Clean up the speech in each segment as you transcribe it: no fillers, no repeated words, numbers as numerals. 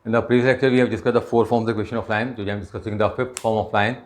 In the previous lecture, we have discussed the four forms of equation of line. Today I am discussing the fifth form of line,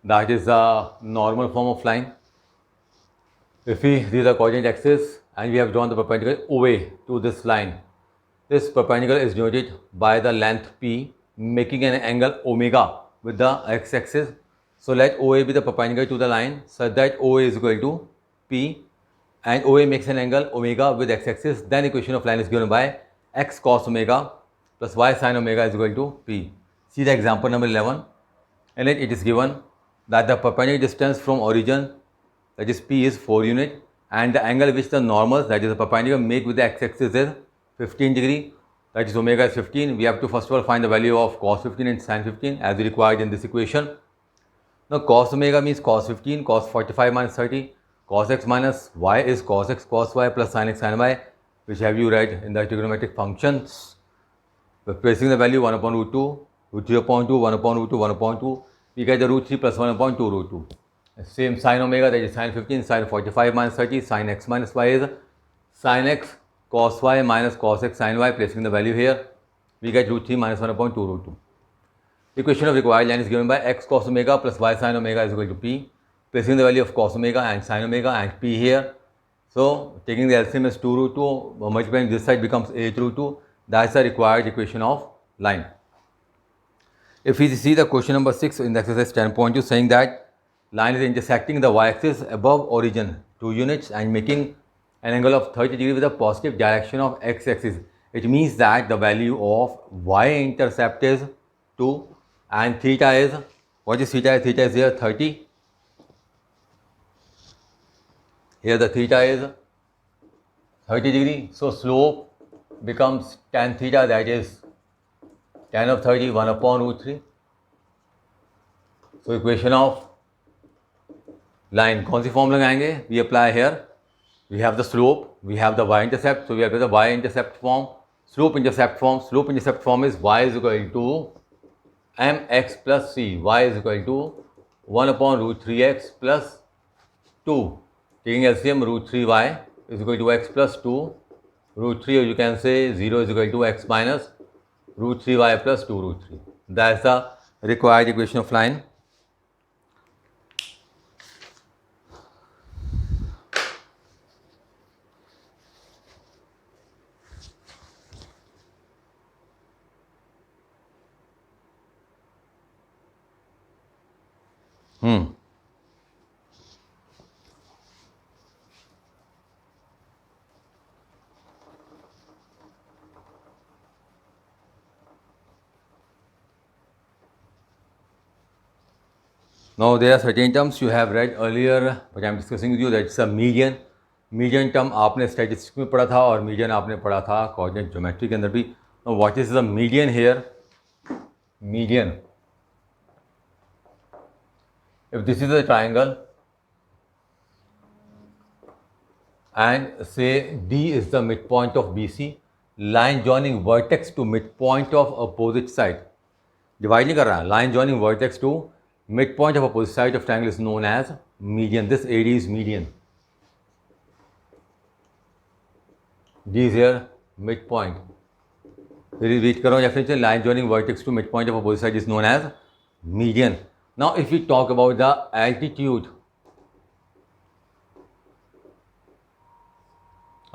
that is the normal form of line. If these are coordinate axes and we have drawn the perpendicular OA to this line, this perpendicular is denoted by the length P, making an angle omega with the x-axis. So let OA be the perpendicular to the line such that OA is equal to P and OA makes an angle omega with x-axis. Then equation of line is given by x cos omega plus y sin omega is equal to P. See the example number 11. In it is given that the perpendicular distance from origin, that is P, is 4 unit, and the angle which the normals, that is the perpendicular, make with the x-axis is 15 degree, that is omega is 15. We have to first of all find the value of cos 15 and sin 15 as we required in this equation. Now cos omega means cos 15, cos 45 minus 30, cos x minus y is cos x cos y plus sin x sin y, which have you read in the trigonometric functions. Placing the value 1 upon root 2, root 3 upon 2, 1 upon root 2, 1 upon 2, we get the root 3 plus 1 upon 2 root 2. Same sin omega, that is sin 15, sin 45 minus 30, sin x minus y is sin x cos y minus cos x sin y. Placing the value here, we get root 3 minus 1 upon 2 root 2. Equation of required line is given by x cos omega plus y sin omega is equal to P. Placing the value of cos omega and sin omega and P here. So taking the LCM as 2 root 2, multiplying this side becomes 8 root 2. That's the required equation of line. If we see the question number 6 in the exercise 10.2, saying that line is intersecting the y-axis above origin 2 units and making an angle of 30 degree with a positive direction of x-axis. It means that the value of y-intercept is 2 and theta is, what is theta? Theta is here 30. Here the theta is 30 degree. So slope becomes tan theta, that is tan of 30 1 upon root 3. So equation of line, कौन सी form लगाएंगे? We apply here. We have the slope, we have the y-intercept, so we have the y-intercept form, slope-intercept form. Slope-intercept form is y is equal to mx plus c. Y is equal to 1 upon root 3x plus 2. Taking LCM, root 3y is equal to x plus 2. Root 3, or you can say 0 is equal to x minus root 3y plus 2 root 3. That's the required equation of line. Now there are certain terms you have read earlier, but I am discussing with you, that it's a median. Median term आपने statistics में पढ़ा था और median आपने पढ़ा था coordinate geometry के अंदर भी. Now what is the median here? Median, if this is a triangle and say D is the midpoint of BC, line joining vertex to midpoint of opposite side, divide नहीं कर रहा है, line joining vertex to midpoint of opposite side of triangle is known as median. This AD is median. D is here midpoint. Repeat करो definition, line joining vertex to midpoint of opposite side is known as median. Now if we talk about the altitude,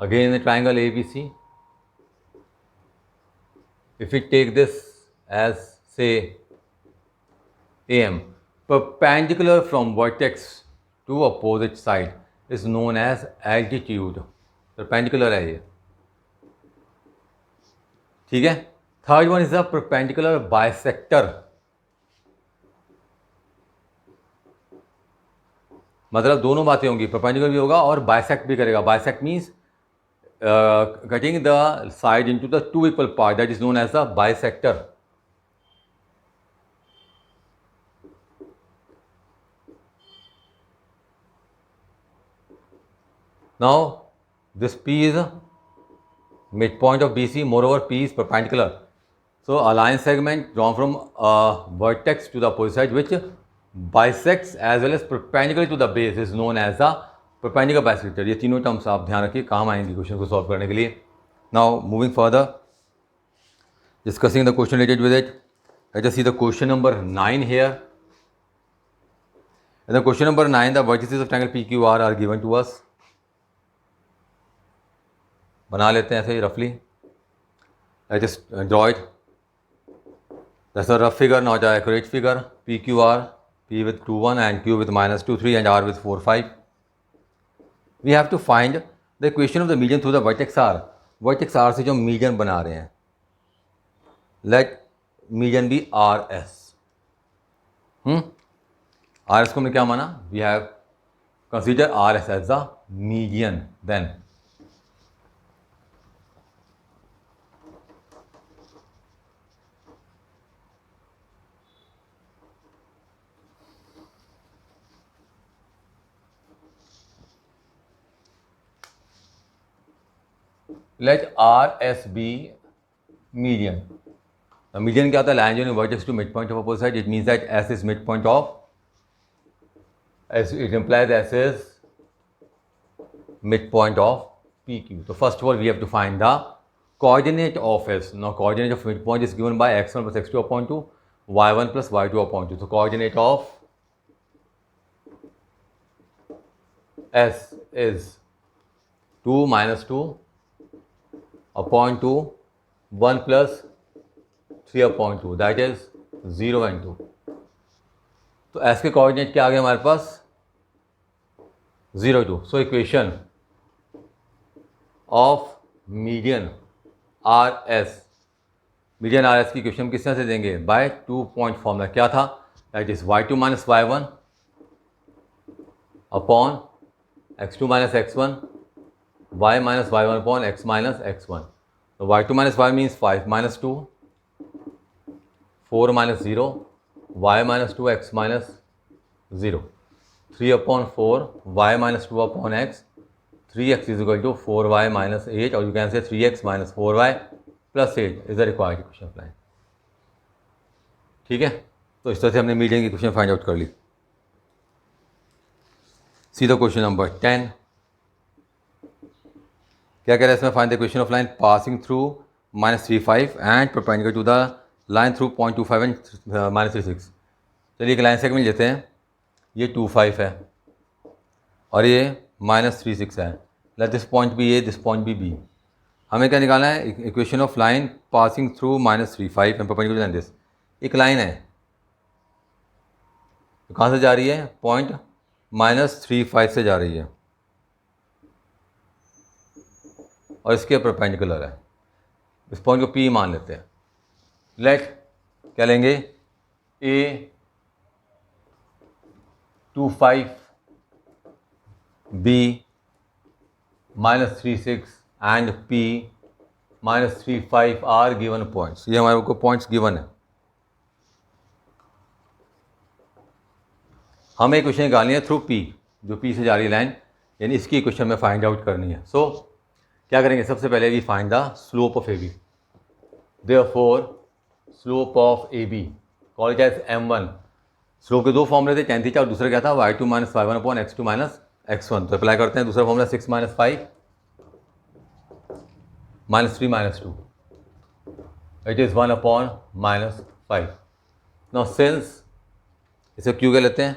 again in the triangle ABC, if we take this as say AM, perpendicular from vertex to opposite side is known as altitude. Perpendicular है ये, ठीक है. Third one is the perpendicular bisector, मतलब दोनों बातें होंगी, perpendicular भी होगा और बाइसेक्ट भी करेगा. Bisect means cutting the side into the two equal part, that is known as the bisector. Now this P is midpoint of BC, moreover P is perpendicular. So a line segment drawn from vertex to the opposite side which bisects as well as perpendicular to the base is known as the perpendicular bisector. ये तीनों terms आप ध्यान रखिए, काम आएंगे question को solve करने के लिए. Now moving further, discussing the question related with it. Let us see the question number 9 here. In the question number 9, the vertices of triangle PQR are given to us. बना लेते हैं ऐसे roughly. Let us draw it. That's a rough figure, not an accurate figure. PQR, P with 2, 1 and Q with minus 2, 3 and R with 4, 5. We have to find the equation of the median through the vertex R. Vertex R से जो median बना रहे हैं. Let median be RS. RS को हमने क्या माना? We have considered RS as the median. Then let RS be median. The median क्या होता है? Line joining vertex to midpoint of opposite side. It means that S is midpoint of, as it implies S is midpoint of PQ. So first of all, we have to find the coordinate of S. Now coordinate of midpoint is given by x1 plus x2 upon 2, y1 plus y2 upon 2. So coordinate of S is 2 minus 2 upon 2, 1 plus 3 upon 2, that is 0 and 2. तो S के coordinate क्या आ गए हमारे पास? 0, 2. So equation of median RS, median RS की equation किस तरह से देंगे? By 2 point formula. क्या था? That is y2 minus y1 upon x2 minus x1, y minus y1 upon x minus x1. So y2 minus y means 5 minus 2, 4 minus 0, y minus 2, x minus 0, 3 upon 4, y minus 2 upon x, 3x is equal to 4y minus 8, or you can say 3x minus 4y plus 8 is the required equation of line. ठीक है, तो इस तरह से हमने median की equation find out कर ली. See the question number 10. क्या कह रहा है इसमें? Find the equation of line passing through -35 and perpendicular to the line through 0.25 and -36. चलिए एक लाइन सेगमेंट लेते हैं. ये 25 है और ये -36 है. Let this point be A, this point be B. हमें क्या निकालना है? Equation of line passing through -35 and perpendicular line this. एक लाइन है तो कहाँ से जा रही है? पॉइंट -35 से जा रही है और इसके परपेंडिकुलर है. इस पॉइंट को P मान लेते हैं. लेट क्या लेंगे? A 25, B -36 and P -35 are given points. ये हमारे को पॉइंट्स गिवन है. हमें इक्वेशन निकालनी है थ्रू P, जो P से जा रही लाइन, यानी इसकी इक्वेशन में फाइंड आउट करनी है. सो क्या करेंगे? सबसे पहले we find the slope of AB. Therefore slope of AB call it as M1. Slope के दो फॉर्मूले थे, tan थीटा, और दूसरा क्या था? y2 minus y1 upon x2 minus x1. तो अप्लाई करते हैं. दूसरा formula 6 minus 5 minus 3 minus 2, it is 1 upon minus 5. Now since, इसे Q के लेते हैं.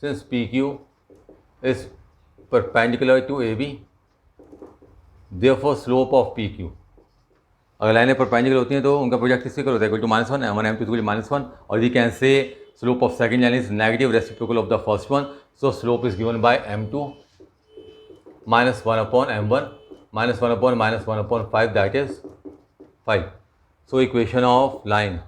Since PQ is perpendicular to AB, therefore slope of PQ. अगर लाइनें परपेंडिकुलर होती हैं तो उनका प्रोजेक्ट किसके इक्वल होता है? Equal to -1, M1 M2 equal to -1. और we can say slope of second line is negative reciprocal of the first one. So slope is given by M2 -1 upon M1 -1 upon -1 upon 5, that is 5. So equation of line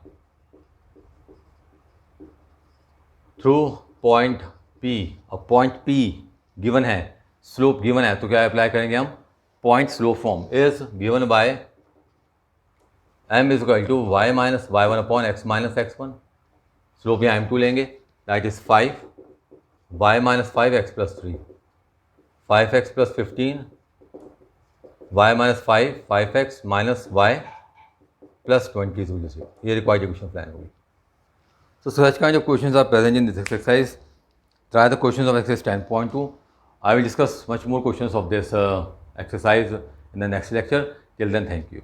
through point P, और point P given है, slope given है, तो क्या apply करेंगे हम? Point slope form is given bye M is equal to y minus y1 upon x minus x1. Slope यहाँ M2 लेंगे, that is 5, y minus 5x plus 3, 5x plus 15, y minus 5, 5x minus y plus 20 वजह से. ये required equation plan होगी. So such kind of questions are present in this exercise. Try the questions of exercise 10.2. I will discuss much more questions of this exercise in the next lecture. Till then, thank you.